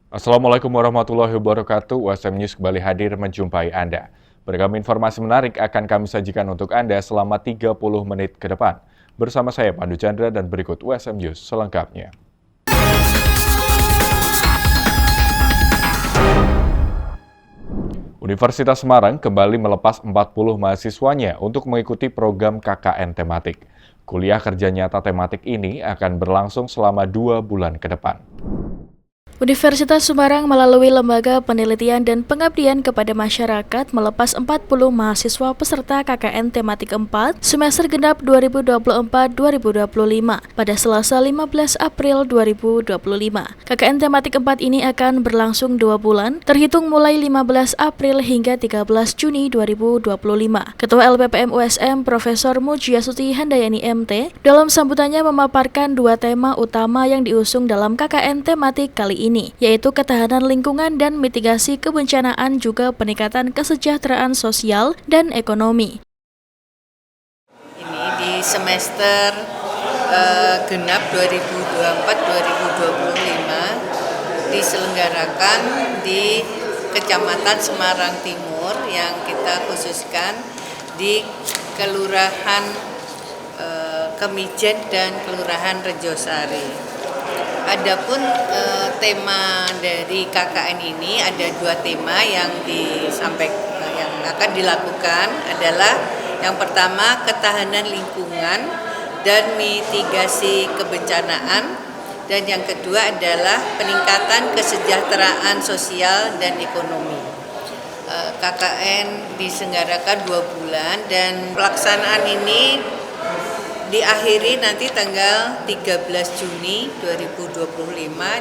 Assalamualaikum warahmatullahi wabarakatuh. USM News kembali hadir menjumpai Anda. Beragam informasi menarik akan kami sajikan untuk Anda selama 30 menit ke depan. Bersama saya Pandu Chandra dan berikut USM News selengkapnya. Universitas Semarang kembali melepas 40 mahasiswanya untuk mengikuti program KKN tematik. Kuliah kerja nyata tematik ini akan berlangsung selama 2 bulan ke depan. Universitas Semarang melalui Lembaga Penelitian dan Pengabdian kepada Masyarakat melepas 40 mahasiswa peserta KKN tematik 4 semester genap 2024-2025 pada Selasa 15 April 2025. KKN tematik 4 ini akan berlangsung 2 bulan, terhitung mulai 15 April hingga 13 Juni 2025. Ketua LPPM USM Profesor Mujiasuti Handayani MT dalam sambutannya memaparkan 2 tema utama yang diusung dalam KKN tematik kali ini, yaitu ketahanan lingkungan dan mitigasi kebencanaan, juga peningkatan kesejahteraan sosial dan ekonomi. Ini di semester genap 2024-2025 diselenggarakan di Kecamatan Semarang Timur yang kita khususkan di Kelurahan Kemijen dan Kelurahan Rejosari. Adapun tema dari KKN ini ada 2 tema yang yang akan dilakukan adalah yang pertama ketahanan lingkungan dan mitigasi kebencanaan, dan yang kedua adalah peningkatan kesejahteraan sosial dan ekonomi. KKN diselenggarakan 2 bulan dan pelaksanaan ini diakhiri nanti tanggal 13 Juni 2025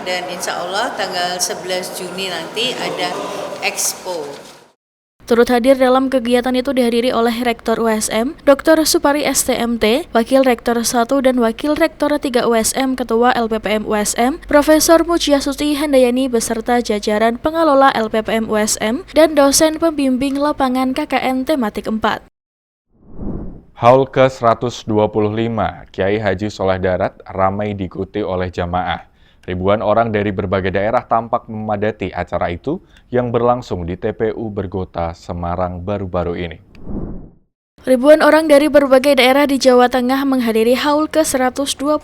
dan insya Allah tanggal 11 Juni nanti ada Expo. Turut hadir dalam kegiatan itu dihadiri oleh Rektor USM, Dr. Supari STMT, Wakil Rektor 1 dan Wakil Rektor 3 USM, Ketua LPPM USM, Profesor Mujiasuti Handayani beserta jajaran pengelola LPPM USM dan dosen pembimbing lapangan KKN tematik 4. Haul ke-125 Kiai Haji Soleh Darat ramai diikuti oleh jamaah. Ribuan orang dari berbagai daerah tampak memadati acara itu yang berlangsung di TPU Bergota, Semarang baru-baru ini. Ribuan orang dari berbagai daerah di Jawa Tengah menghadiri haul ke-125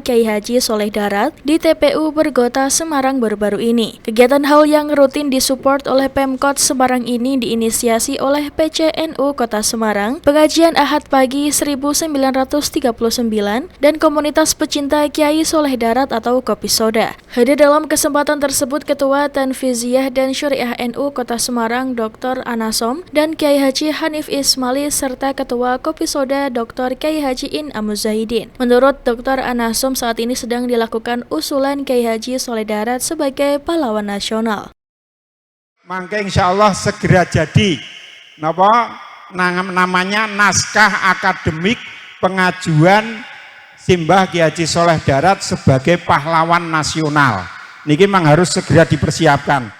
Kiai Haji Soleh Darat di TPU Bergota, Semarang baru-baru ini. Kegiatan haul yang rutin disupport oleh Pemkot Semarang ini diinisiasi oleh PCNU Kota Semarang, Pengajian Ahad Pagi 1939, dan komunitas pecinta Kiai Soleh Darat atau Kopi Soda. Hadir dalam kesempatan tersebut Ketua Tanfiziah dan Syariah NU Kota Semarang Dr. Anasom dan Kiai Haji Hanif Ismaili serta Ketua Kopi Soda Dr. Kiai Haji In Amuzahidin. Menurut Dr. Anasom, saat ini sedang dilakukan usulan Kiai Haji Soleh Darat sebagai pahlawan nasional. Mangke insya Allah segera jadi namanya naskah akademik pengajuan Simbah Kiai Haji Soleh Darat sebagai pahlawan nasional. Niki memang harus segera dipersiapkan.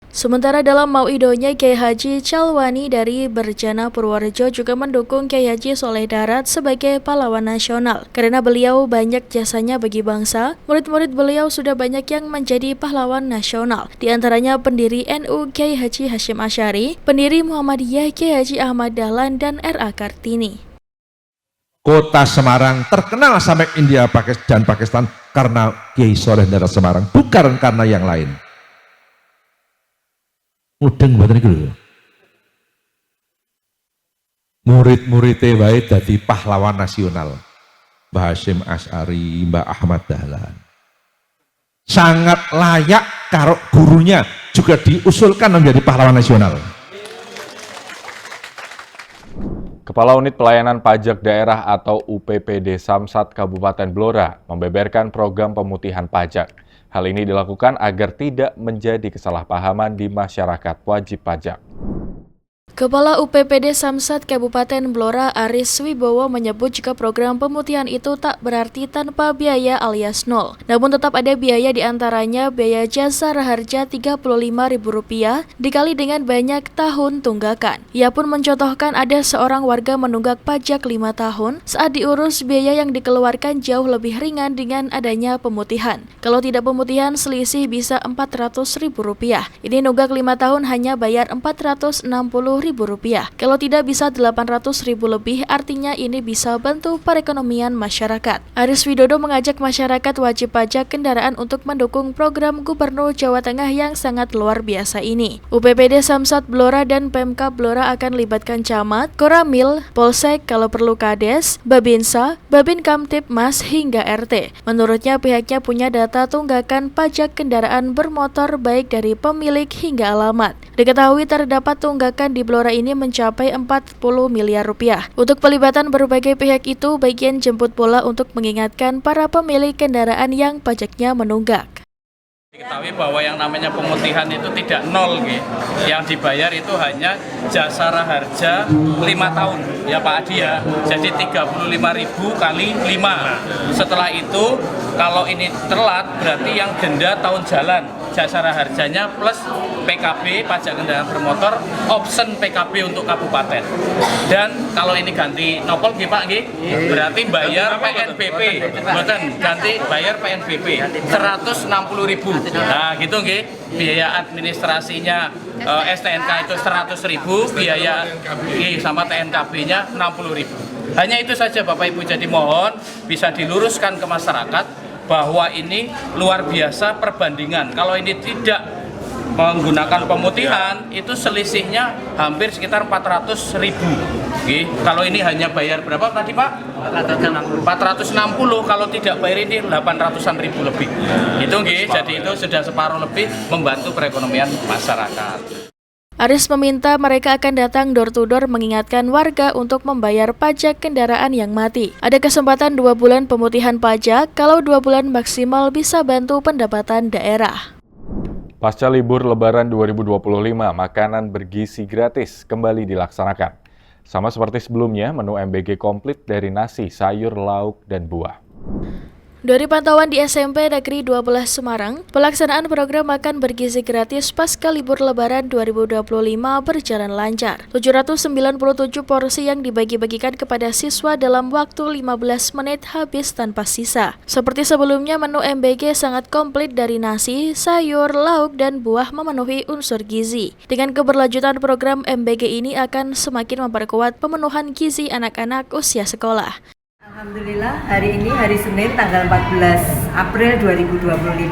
Sementara dalam mauidonya, Kiai Haji Calwani dari Berjana Purworejo juga mendukung Kiai Haji Soleh Darat sebagai pahlawan nasional. Karena beliau banyak jasanya bagi bangsa, murid-murid beliau sudah banyak yang menjadi pahlawan nasional. Di antaranya pendiri NU Kiai Haji Hashim Asy'ari, pendiri Muhammadiyah Kiai Haji Ahmad Dahlan, dan R.A. Kartini. Kota Semarang terkenal sampai India dan Pakistan karena Kiai Soleh Darat Semarang, bukan karena yang lain. Mudeng mboten niku lho. Murid-muridé wae dadi pahlawan nasional. Mbah Hashim Asy'ari, Mbah Ahmad Dahlan. Sangat layak karo gurunya juga diusulkan menjadi pahlawan nasional. Kepala Unit Pelayanan Pajak Daerah atau UPPD Samsat Kabupaten Blora membeberkan program pemutihan pajak. Hal ini dilakukan agar tidak menjadi kesalahpahaman di masyarakat wajib pajak. Kepala UPPD Samsat Kabupaten Blora Aris Wibowo menyebut jika program pemutihan itu tak berarti tanpa biaya alias nol. Namun tetap ada biaya, diantaranya biaya jasa raharja Rp35.000 dikali dengan banyak tahun tunggakan. Ia pun mencontohkan ada seorang warga menunggak pajak 5 tahun saat diurus, biaya yang dikeluarkan jauh lebih ringan dengan adanya pemutihan. Kalau tidak pemutihan, selisih bisa Rp400.000. Ini nunggak 5 tahun hanya bayar Rp460.000. Kalau tidak bisa Rp800.000 lebih, artinya ini bisa bantu perekonomian masyarakat. Aris Widodo mengajak masyarakat wajib pajak kendaraan untuk mendukung program Gubernur Jawa Tengah yang sangat luar biasa ini. UPPD Samsat Blora dan Pemkab Blora akan libatkan camat, Koramil, Polsek, kalau perlu Kades, Babinsa, Babin Kamtibmas hingga RT. Menurutnya pihaknya punya data tunggakan pajak kendaraan bermotor baik dari pemilik hingga alamat. Diketahui terdapat tunggakan di Blora ini mencapai Rp40 miliar. Untuk pelibatan berbagai pihak itu, bagian jemput bola untuk mengingatkan para pemilik kendaraan yang pajaknya menunggak. Diketahui bahwa yang namanya pemutihan itu tidak nol, yang dibayar itu hanya jasa raharja 5 tahun, ya Pak Adi ya. Jadi 35.000 kali 5. Setelah itu kalau ini telat berarti yang denda tahun jalan jasa raharjanya plus PKB pajak kendaraan bermotor, option PKB untuk kabupaten. Dan kalau ini ganti nopol Pak, berarti bayar PNBP, bukan ganti bayar PNBP 160.000. Nah gitu biaya administrasinya STNK itu 100.000, biaya sama TNKB-nya 60.000. Hanya itu saja Bapak Ibu, jadi mohon bisa diluruskan ke masyarakat bahwa ini luar biasa perbandingan. Kalau ini tidak menggunakan pemutihan, itu selisihnya hampir sekitar 400.000. Kalau ini hanya bayar berapa tadi Pak? 460. Kalau tidak bayar ini 800-an ribu lebih. Itu jadi itu sudah separuh lebih membantu perekonomian masyarakat. Aris meminta mereka akan datang door to door mengingatkan warga untuk membayar pajak kendaraan yang mati. Ada kesempatan 2 bulan pemutihan pajak, kalau 2 bulan maksimal bisa bantu pendapatan daerah. Pasca libur Lebaran 2025, makanan bergizi gratis kembali dilaksanakan. Sama seperti sebelumnya, menu MBG komplit dari nasi, sayur, lauk, dan buah. Dari pantauan di SMP Negeri 12 Semarang, pelaksanaan program makan bergizi gratis pasca libur Lebaran 2025 berjalan lancar. 797 porsi yang dibagi-bagikan kepada siswa dalam waktu 15 menit habis tanpa sisa. Seperti sebelumnya, menu MBG sangat komplit dari nasi, sayur, lauk, dan buah memenuhi unsur gizi. Dengan keberlanjutan program MBG ini akan semakin memperkuat pemenuhan gizi anak-anak usia sekolah. Alhamdulillah, hari ini hari Senin tanggal 14 April 2025,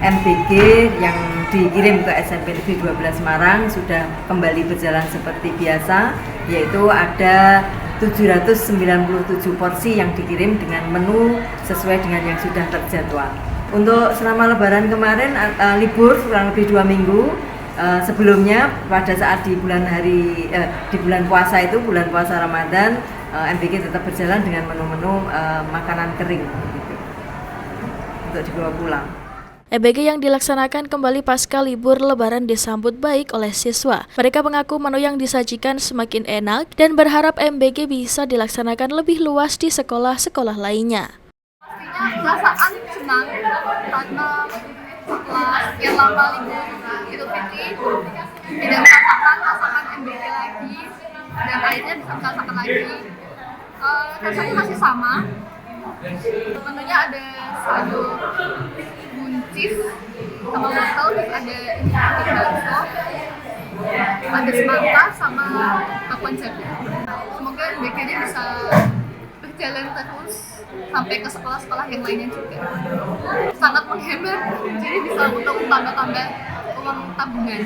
MBG yang dikirim ke SMP Negeri 12 Semarang sudah kembali berjalan seperti biasa, yaitu ada 797 porsi yang dikirim dengan menu sesuai dengan yang sudah terjadwal. Untuk selama Lebaran kemarin, libur kurang lebih 2 minggu. Sebelumnya pada saat di bulan puasa itu, bulan puasa Ramadan, MBG tetap berjalan dengan menu-menu makanan kering gitu, untuk dibawa pulang. MBG yang dilaksanakan kembali pasca libur Lebaran disambut baik oleh siswa. Mereka mengaku menu yang disajikan semakin enak dan berharap MBG bisa dilaksanakan lebih luas di sekolah-sekolah lainnya. Pastinya perasaan senang karena setelah sekian lama libur Idul Fitri tidak merasakan masakan MBG lagi dan akhirnya bisa merasakan lagi. Rasanya masih sama. Menunya ada sayur buncis sama wortel, terus ada bakso, ada semangka sama bakwan jagung. Semoga MBG-nya bisa berjalan terus sampai ke sekolah-sekolah yang lainnya juga. Sangat menghemat, jadi bisa untuk tambah-tambah uang tabungan.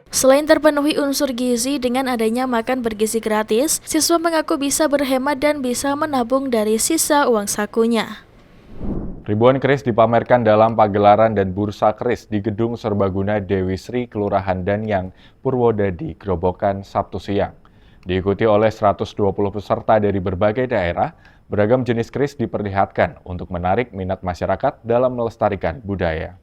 Selain terpenuhi unsur gizi dengan adanya makan bergizi gratis, siswa mengaku bisa berhemat dan bisa menabung dari sisa uang sakunya. Ribuan keris dipamerkan dalam pagelaran dan bursa keris di Gedung Serbaguna Dewi Sri, Kelurahan Danyang, Purwodadi, Grobogan, Sabtu siang. Diikuti oleh 120 peserta dari berbagai daerah, beragam jenis keris diperlihatkan untuk menarik minat masyarakat dalam melestarikan budaya.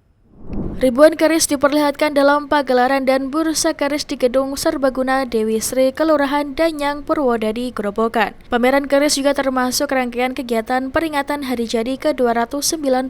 Ribuan keris diperlihatkan dalam pagelaran dan bursa keris di Gedung Serbaguna Dewi Sri, Kelurahan Danyang, Purwodadi, Grobogan. Pameran keris juga termasuk rangkaian kegiatan peringatan Hari Jadi ke-299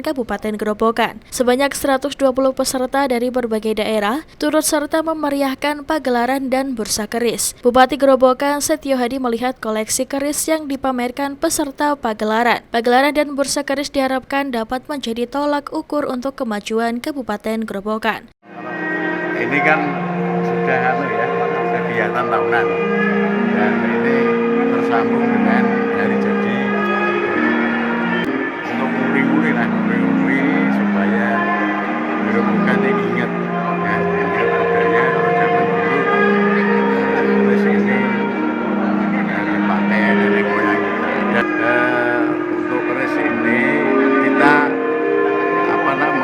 Kabupaten Grobogan. Sebanyak 120 peserta dari berbagai daerah turut serta memeriahkan pagelaran dan bursa keris. Bupati Grobogan Setio Hadi melihat koleksi keris yang dipamerkan peserta pagelaran. Pagelaran dan bursa keris diharapkan dapat menjadi tolak ukur untuk kemajuan Kabupaten Grobogan. Ini kan sudah kegiatan tahunan dan ini tersambung dengan Hari Jadi untuk nguri-nguri supaya Grobogan ini ingat budaya kalau zaman dulu terus ini dipakai nenek moyang kita. Untuk keris ini kita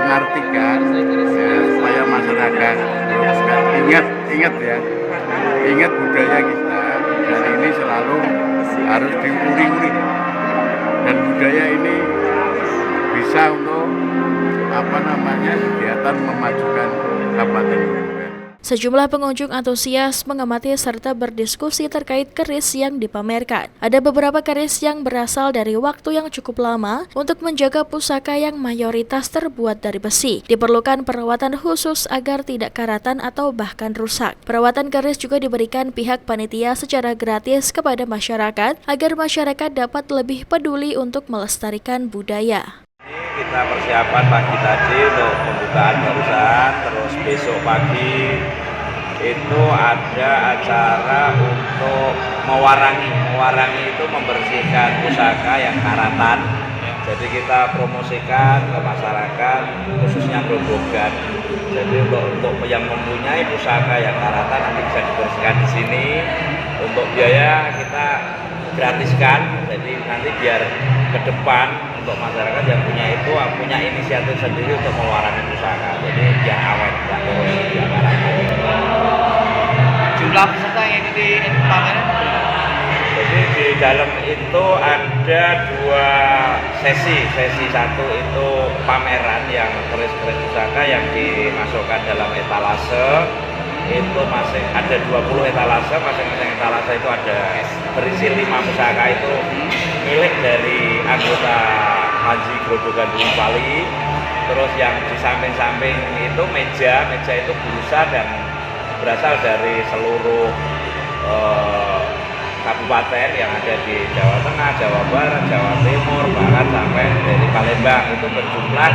mengartikan supaya masyarakat ingat budaya kita, dan ini selalu harus diuri-uri, dan budaya ini bisa untuk kegiatan memajukan Kabupaten Grobogan. Sejumlah pengunjung antusias mengamati serta berdiskusi terkait keris yang dipamerkan. Ada beberapa keris yang berasal dari waktu yang cukup lama untuk menjaga pusaka yang mayoritas terbuat dari besi. Diperlukan perawatan khusus agar tidak karatan atau bahkan rusak. Perawatan keris juga diberikan pihak panitia secara gratis kepada masyarakat agar masyarakat dapat lebih peduli untuk melestarikan budaya. Kita persiapan pagi tadi untuk pembukaan barusan, terus besok pagi itu ada acara untuk mewarangi itu membersihkan pusaka yang karatan. Jadi kita promosikan ke masyarakat khususnya Grobogan. Jadi untuk yang mempunyai pusaka yang karatan nanti bisa dibersihkan di sini. Untuk biaya kita gratiskan, jadi nanti biar ke depan untuk masyarakat yang punya inisiatif sendiri untuk mewarangi pusaka, jadi biar awet, biar terus Jumlah peserta yang ikuti pameran? Jadi di dalam itu ada 2 sesi. Sesi 1 itu pameran yang keris-keris pusaka yang dimasukkan dalam etalase. Itu masih ada 20 etalase, masing-masing etalase itu ada berisi 5 pusaka itu milik dari anggota Haji Grobogan Bali. Terus yang di samping-samping itu meja itu busa dan berasal dari seluruh kabupaten yang ada di Jawa Tengah, Jawa Barat, Jawa Timur, bahkan sampai dari Palembang. Itu berjumlah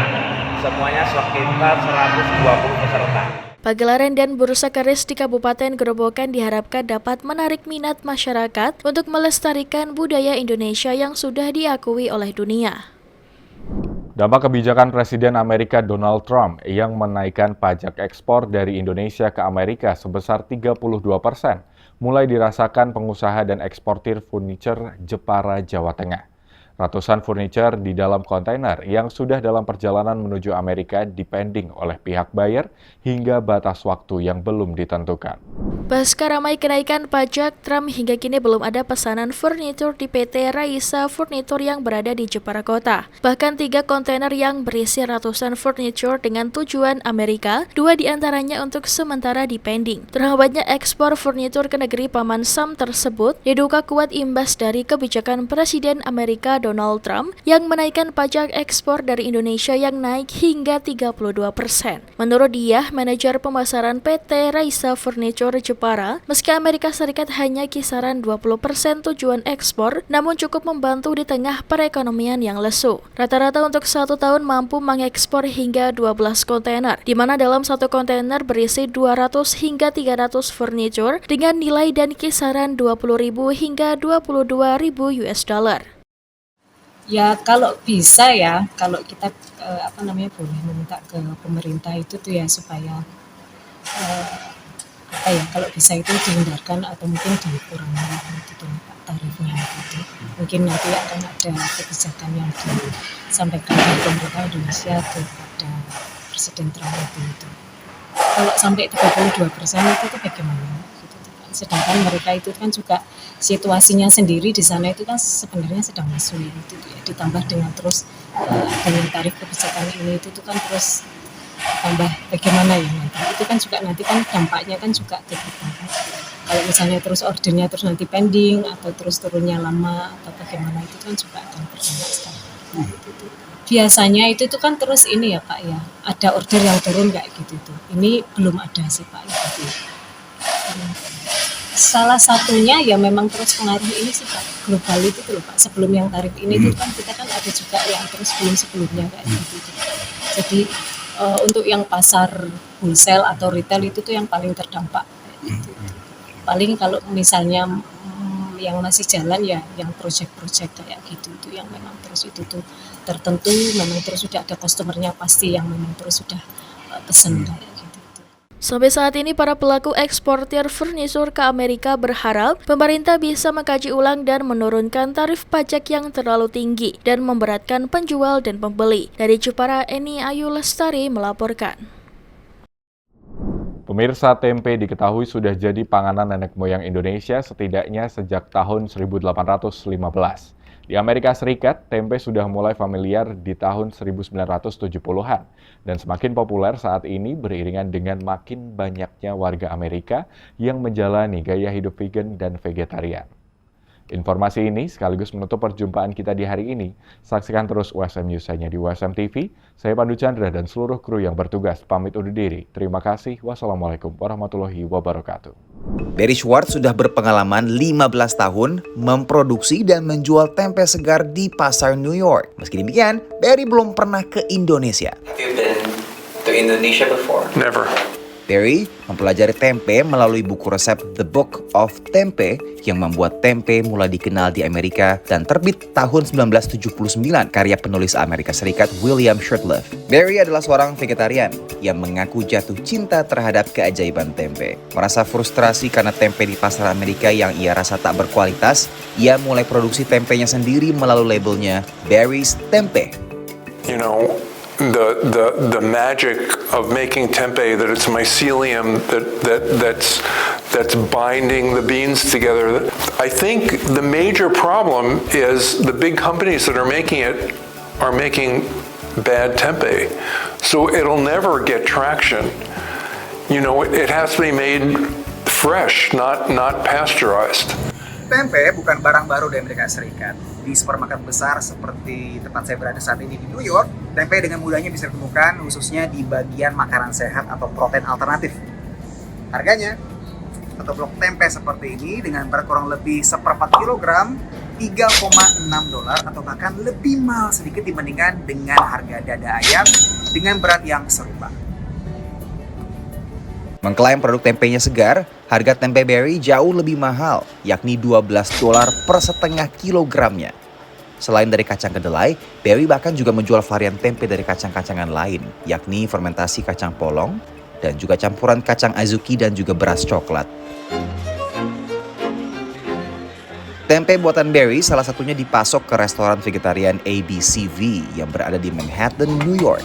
semuanya sekitar 120 peserta. Pagelaran dan bursa keris di Kabupaten Grobogan diharapkan dapat menarik minat masyarakat untuk melestarikan budaya Indonesia yang sudah diakui oleh dunia. Dampak kebijakan Presiden Amerika Donald Trump yang menaikkan pajak ekspor dari Indonesia ke Amerika sebesar 32% mulai dirasakan pengusaha dan eksportir furniture Jepara, Jawa Tengah. Ratusan furniture di dalam kontainer yang sudah dalam perjalanan menuju Amerika dipending oleh pihak buyer hingga batas waktu yang belum ditentukan. Pasca ramai kenaikan pajak, Trump hingga kini belum ada pesanan furnitur di PT Raisa Furnitur yang berada di Jepara Kota. Bahkan 3 kontainer yang berisi ratusan furnitur dengan tujuan Amerika, 2 diantaranya untuk sementara dipending. Terhambatnya ekspor furnitur ke negeri Paman Sam tersebut diduga kuat imbas dari kebijakan Presiden Amerika Donald Trump yang menaikkan pajak ekspor dari Indonesia yang naik hingga 32%. Menurut dia, manajer pemasaran PT Raisa Furniture Jepara, meski Amerika Serikat hanya kisaran 20% tujuan ekspor, namun cukup membantu di tengah perekonomian yang lesu. Rata-rata untuk 1 tahun mampu mengekspor hingga 12 kontainer, di mana dalam 1 kontainer berisi 200 hingga 300 furniture dengan nilai dan kisaran 20.000 hingga 22.000 US dollar. Ya kalau bisa ya, kalau kita boleh meminta ke pemerintah itu tuh ya supaya kalau bisa itu dihindarkan atau mungkin dikurangi gitu tarifnya gitu. Mungkin nanti akan ada kebijakan yang disampaikan oleh pemerintah Indonesia kepada Presiden Trump itu. Kalau sampai 32% itu tuh bagaimana? Gitu. Sedangkan mereka itu kan juga situasinya sendiri di sana itu kan sebenarnya sedang lesu gitu ya. Ditambah dengan terus dengan tarif kebijakan ini itu tuh kan terus tambah bagaimana ya nanti. Itu kan juga nanti kan dampaknya kan juga ke kita kan. Kalau misalnya terus ordernya terus nanti pending atau terus turunnya lama atau bagaimana itu kan juga akan berdampak sekali. Biasanya itu tuh kan terus ini ya Pak ya, ada order yang turun kayak gitu tuh. Ini belum ada sih Pak ya. Salah satunya ya memang terus pengaruh ini sih Pak, global itu tuh Pak. Sebelum yang tarif ini tuh kan kita kan ada juga yang terus sebelumnya kayak gitu. Jadi untuk yang pasar wholesale atau retail itu tuh yang paling terdampak kayak gitu. Paling kalau misalnya yang masih jalan ya yang project-project kayak gitu itu yang memang terus itu tuh tertentu memang terus sudah ada customernya pasti yang memang terus sudah pesen kayak gitu. Sampai saat ini para pelaku eksportir furnitur ke Amerika berharap pemerintah bisa mengkaji ulang dan menurunkan tarif pajak yang terlalu tinggi dan memberatkan penjual dan pembeli. Dari Jepara, Eni Ayu Lestari melaporkan. Pemirsa, tempe diketahui sudah jadi panganan nenek moyang Indonesia setidaknya sejak tahun 1815. Di Amerika Serikat, tempe sudah mulai familiar di tahun 1970-an dan semakin populer saat ini beriringan dengan makin banyaknya warga Amerika yang menjalani gaya hidup vegan dan vegetarian. Informasi ini sekaligus menutup perjumpaan kita di hari ini. Saksikan terus USM News hanya di USM TV. Saya Pandu Chandra dan seluruh kru yang bertugas pamit undur diri. Terima kasih. Wassalamualaikum warahmatullahi wabarakatuh. Barry Schwartz sudah berpengalaman 15 tahun memproduksi dan menjual tempe segar di pasar New York. Meski demikian, Barry belum pernah ke Indonesia. Have you been to Indonesia before? Never. Barry mempelajari tempe melalui buku resep The Book of Tempe yang membuat tempe mulai dikenal di Amerika dan terbit tahun 1979 karya penulis Amerika Serikat William Shurtleff. Barry adalah seorang vegetarian yang mengaku jatuh cinta terhadap keajaiban tempe. Merasa frustrasi karena tempe di pasar Amerika yang ia rasa tak berkualitas, ia mulai produksi tempenya sendiri melalui labelnya Barry's Tempe. You know, the magic of making tempeh, that it's mycelium that's binding the beans together. I think the major problem is the big companies that are making it are making bad tempeh, so it'll never get traction. You know, it has to be made fresh, not pasteurized. Tempe bukan barang baru di Amerika Serikat. Di supermarket besar seperti tempat saya berada saat ini di New York, tempe dengan mudahnya bisa ditemukan khususnya di bagian makanan sehat atau protein alternatif. Harganya, satu blok tempe seperti ini dengan berat kurang lebih 1/4 kilogram, $3,6 atau bahkan lebih mahal sedikit dibandingkan dengan harga dada ayam dengan berat yang serupa. Mengklaim produk tempenya segar, harga tempe Barry jauh lebih mahal, yakni $12 per setengah kilogramnya. Selain dari kacang kedelai, Barry bahkan juga menjual varian tempe dari kacang-kacangan lain, yakni fermentasi kacang polong, dan juga campuran kacang azuki dan juga beras coklat. Tempe buatan Barry salah satunya dipasok ke restoran vegetarian ABCV yang berada di Manhattan, New York.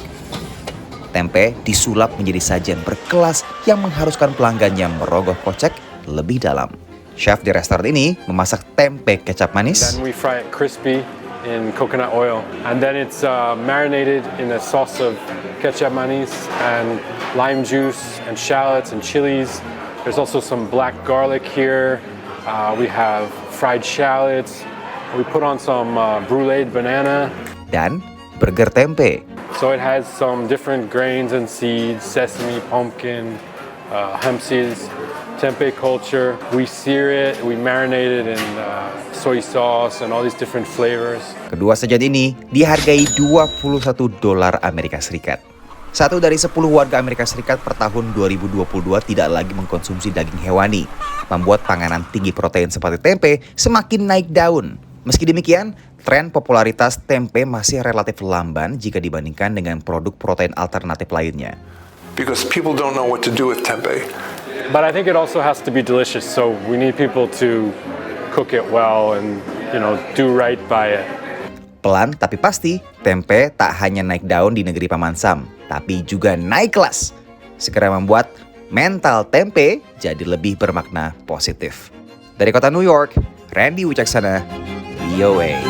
Tempe disulap menjadi sajian berkelas yang mengharuskan pelanggannya merogoh kocek lebih dalam. Chef di restoran ini memasak tempe kecap manis. Then we fry it crispy in coconut oil, and then it's marinated in a sauce of ketchup manis and lime juice and shallots and chilies. There's also some black garlic here. We have fried shallots. We put on some bruleed banana. Dan burger tempe. So it has some different grains and seeds, sesame, pumpkin, hemp seeds, tempeh culture. We sear it, we marinate it in soy sauce and all these different flavors. Kedua sajian ini dihargai $21 Amerika Serikat. 1 dari 10 warga Amerika Serikat per tahun 2022 tidak lagi mengkonsumsi daging hewani, membuat panganan tinggi protein seperti tempe semakin naik daun. Meski demikian, tren popularitas tempe masih relatif lamban jika dibandingkan dengan produk protein alternatif lainnya. Because people don't know what to do with tempeh. But I think it also has to be delicious, so we need people to cook it well and, do right by it. Pelan tapi pasti, tempe tak hanya naik daun di negeri Paman Sam, tapi juga naik kelas. Segera membuat mental tempe jadi lebih bermakna positif. Dari kota New York, Randy Wicaksana, VOA.